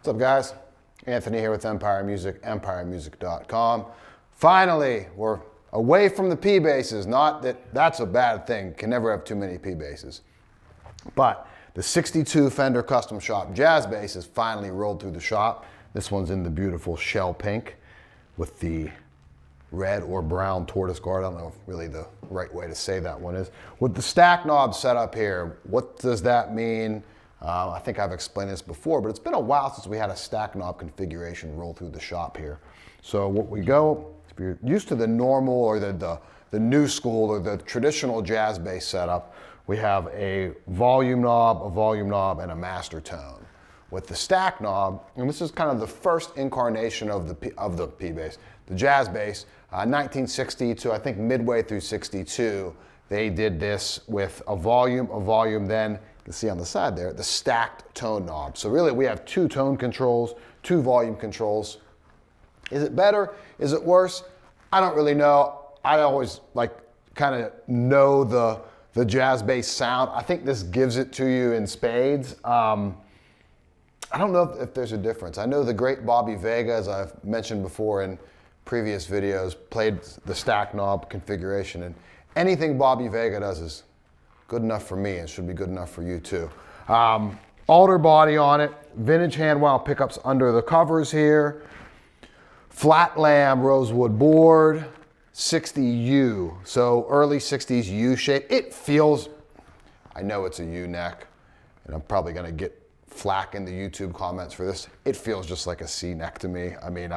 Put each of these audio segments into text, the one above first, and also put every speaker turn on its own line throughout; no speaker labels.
What's up, guys? Anthony here with Empire Music, empiremusic.com. Finally, we're away from the P basses. Not that that's a bad thing. Can never have too many P basses. But the 62 Fender Custom Shop Jazz Bass has finally rolled through the shop. This one's in the beautiful shell pink with the red or brown tortoise guard. I don't know if really the right way to say that one is. With the stack knob set up here, what does that mean? I think I've explained this before, but it's been a while since we had a stack knob configuration roll through the shop here. So what we go, if you're used to the normal or the new school or the traditional jazz bass setup, we have a volume knob, and a master tone. With the stack knob, and this is kind of the first incarnation of the P bass, the jazz bass, 1960 to I think midway through 62, they did this with a volume, then you can see on the side there, the stacked tone knob. So really we have two tone controls, two volume controls. Is it better? Is it worse? I don't really know. I always like kind of know the jazz bass sound. I think this gives it to you in spades. I don't know if there's a difference. I know the great Bobby Vega, as I've mentioned before in previous videos, played the stack knob configuration, and anything Bobby Vega does is good enough for me and should be good enough for you too. Alder body on it, vintage hand wound pickups under the covers here, flat lamb rosewood board, 60U, so early 60s U shape. It feels, I know it's a U neck, and I'm probably gonna get flack in the YouTube comments for this. It feels just like a C neck to me. I mean,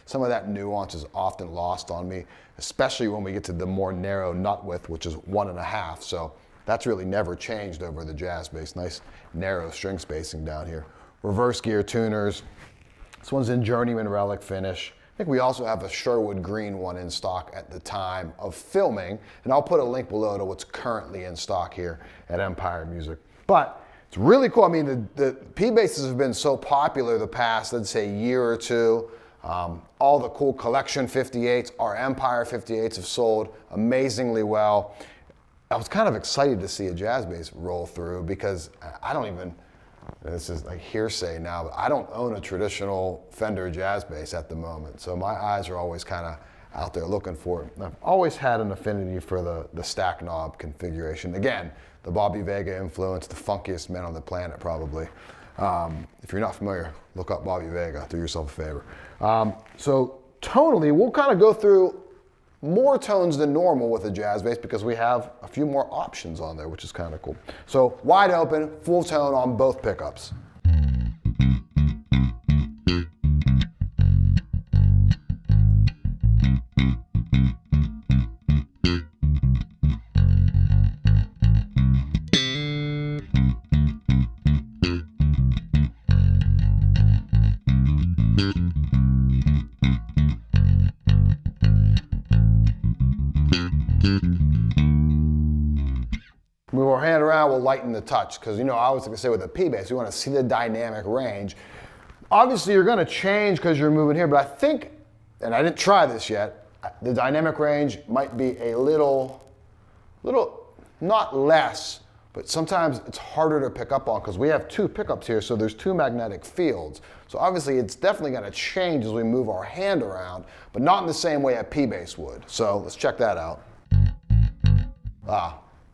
some of that nuance is often lost on me, especially when we get to the more narrow nut width, which is 1.5. So that's really never changed over the jazz bass. Nice narrow string spacing down here. Reverse gear tuners. This one's in Journeyman Relic finish. I think we also have a Sherwood green one in stock at the time of filming, and I'll put a link below to what's currently in stock here at Empire Music. But it's really cool. I mean, the P basses have been so popular the past, let's say, year or two. All the cool collection 58s, our Empire 58s have sold amazingly well. I was kind of excited to see a jazz bass roll through because I don't even, this is like hearsay now, but I don't own a traditional Fender jazz bass at the moment. So my eyes are always kind of out there looking for it. I've always had an affinity for the stack knob configuration. Again, the Bobby Vega influence, the funkiest man on the planet probably. If you're not familiar, look up Bobby Vega, do yourself a favor. So tonally, we'll kind of go through more tones than normal with a jazz bass because we have a few more options on there, which is kind of cool. So wide open, full tone on both pickups. Move our hand around, we'll lighten the touch, because I always like to say with a P bass, we want to see the dynamic range. Obviously you're going to change because you're moving here, but I think, and I didn't try this yet, the dynamic range might be a little, not less, but sometimes it's harder to pick up on because we have two pickups here, so there's two magnetic fields. So obviously it's definitely going to change as we move our hand around, but not in the same way a P bass would. So let's check that out.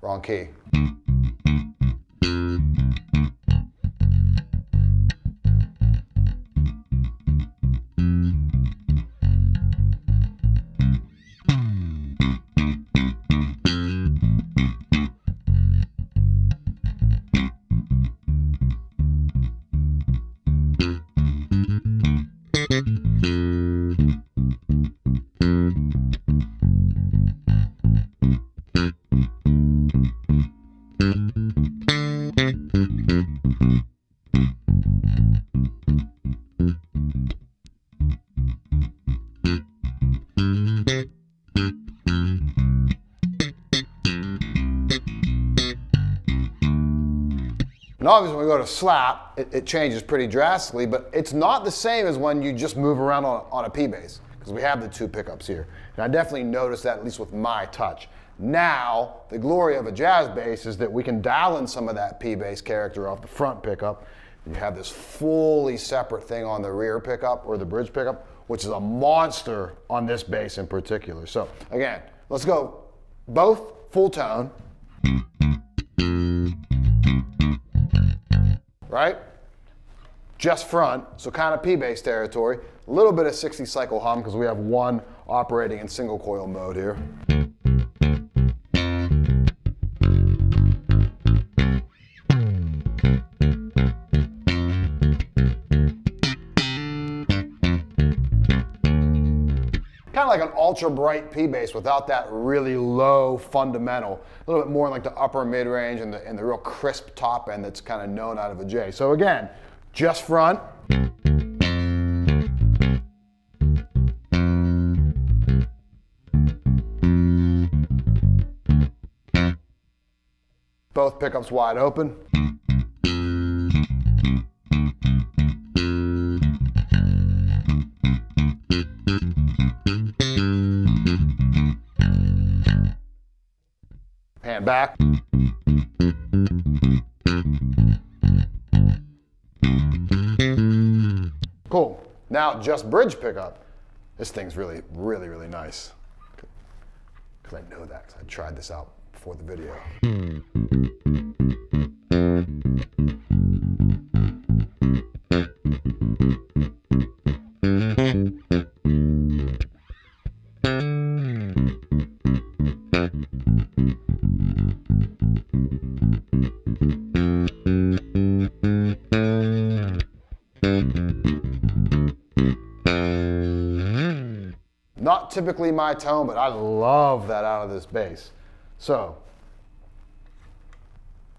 Wrong key. And obviously when we go to slap, it changes pretty drastically, but it's not the same as when you just move around on a P bass, because we have the two pickups here. And I definitely noticed that, at least with my touch. Now, the glory of a jazz bass is that we can dial in some of that P bass character off the front pickup, You have this fully separate thing on the rear pickup or the bridge pickup, which is a monster on this bass in particular. So again, let's go both full tone, right? Just front, so kind of P-bass territory. A little bit of 60 cycle hum because we have one operating in single coil mode here. Kind of like an ultra bright P-bass without that really low fundamental. A little bit more like the upper mid-range and the real crisp top end that's kind of known out of a J. So again, just front. Both pickups wide open. Hand back. Cool. Now just bridge pickup. This thing's really, really, really nice. Because I know that, because I tried this out before the video. Not typically my tone, but I love that out of this bass. So,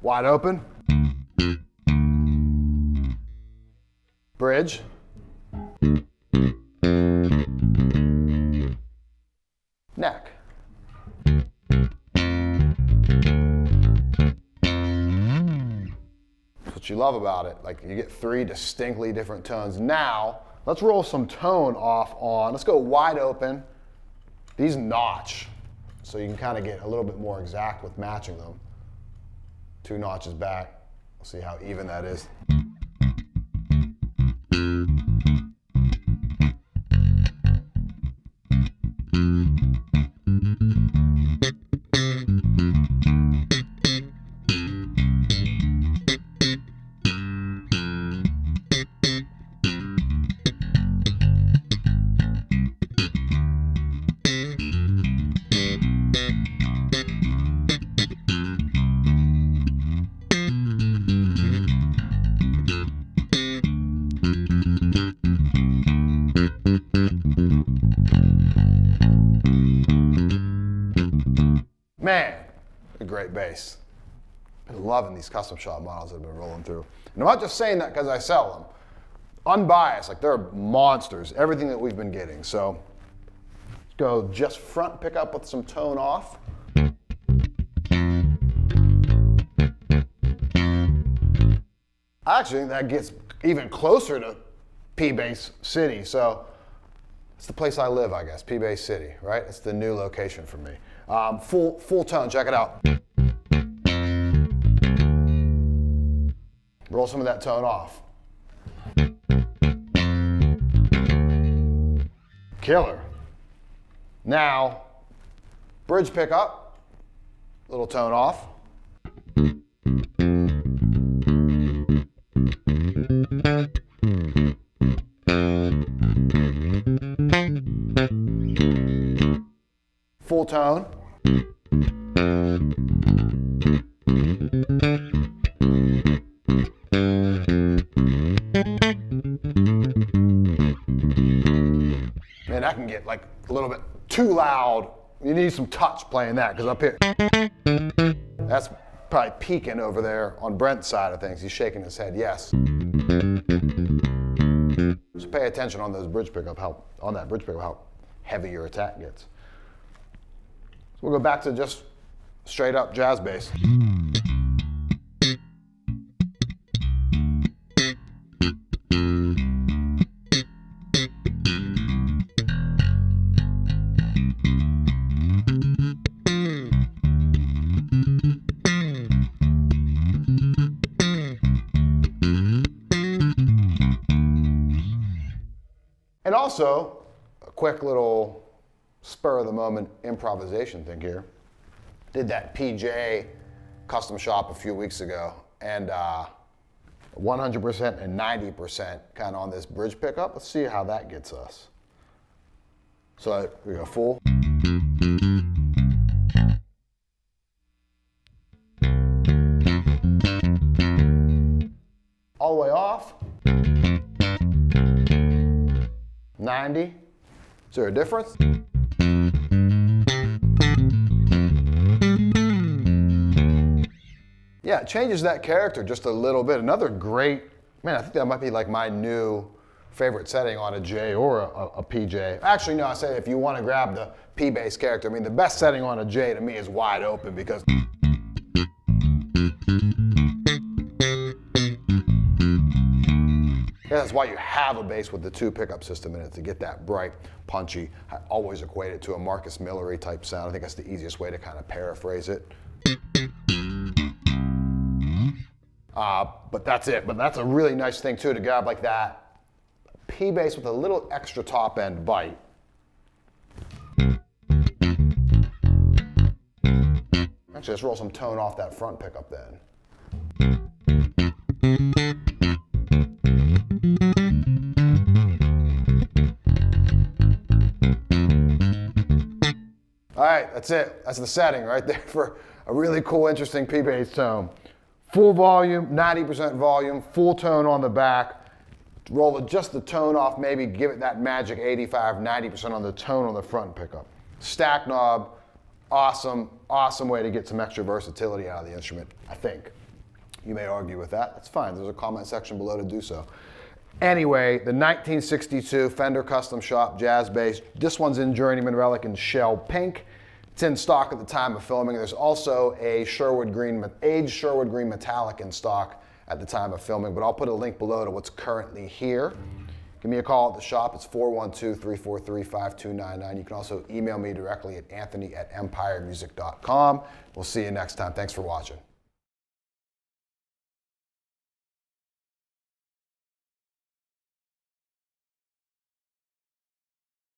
wide open, bridge, neck. That's what you love about it. Like, you get three distinctly different tones. Now, let's roll some tone off on, let's go wide open. These notch, so you can kind of get a little bit more exact with matching them. 2 notches back, we'll see how even that is. Man, a great bass. Been loving these custom shop models that have been rolling through. And I'm not just saying that because I sell them. Unbiased, like they're monsters, everything that we've been getting. So let's go just front pickup with some tone off. Actually, that gets even closer to P-Bass City. So it's the place I live, I guess, P-Bass City, right? It's the new location for me. Full tone, check it out. Roll some of that tone off. Killer. Now, bridge pickup, little tone off. Full tone. Man, that can get like a little bit too loud. You need some touch playing that, because up here, that's probably peaking over there on Brent's side of things. He's shaking his head, yes. Just pay attention on those bridge pickup, how heavy your attack gets. So we'll go back to just straight up jazz bass. And also, a quick little spur of the moment improvisation thing here. Did that PJ custom shop a few weeks ago, and 100% and 90% kind of on this bridge pickup. Let's see how that gets us. So we go full. All the way off. 90. Is there a difference? Yeah, it changes that character just a little bit. Another great, man, I think that might be like my new favorite setting on a J or a PJ. Actually, no, I say if you want to grab the P bass character, I mean, the best setting on a J to me is wide open because that's why you have a bass with the 2 pickup system in it, to get that bright, punchy. I always equate it to a Marcus Millery type sound. I think that's the easiest way to kind of paraphrase it. But that's it. But that's a really nice thing too, to grab like that P bass with a little extra top end bite. Actually, let's roll some tone off that front pickup then. All right, that's it. That's the setting right there for a really cool, interesting P bass tone. Full volume, 90% volume, full tone on the back. Roll just the tone off, maybe give it that magic 85, 90% on the tone on the front pickup. Stack knob, awesome, awesome way to get some extra versatility out of the instrument, I think. You may argue with that, that's fine. There's a comment section below to do so. Anyway, the 1962 Fender Custom Shop Jazz Bass. This one's in Journeyman Relic in Shell Pink. It's in stock at the time of filming. There's also a aged Sherwood Green Metallic in stock at the time of filming, but I'll put a link below to what's currently here. Give me a call at the shop. It's 412-343-5299. You can also email me directly at anthony@empiremusic.com. We'll see you next time. Thanks for watching.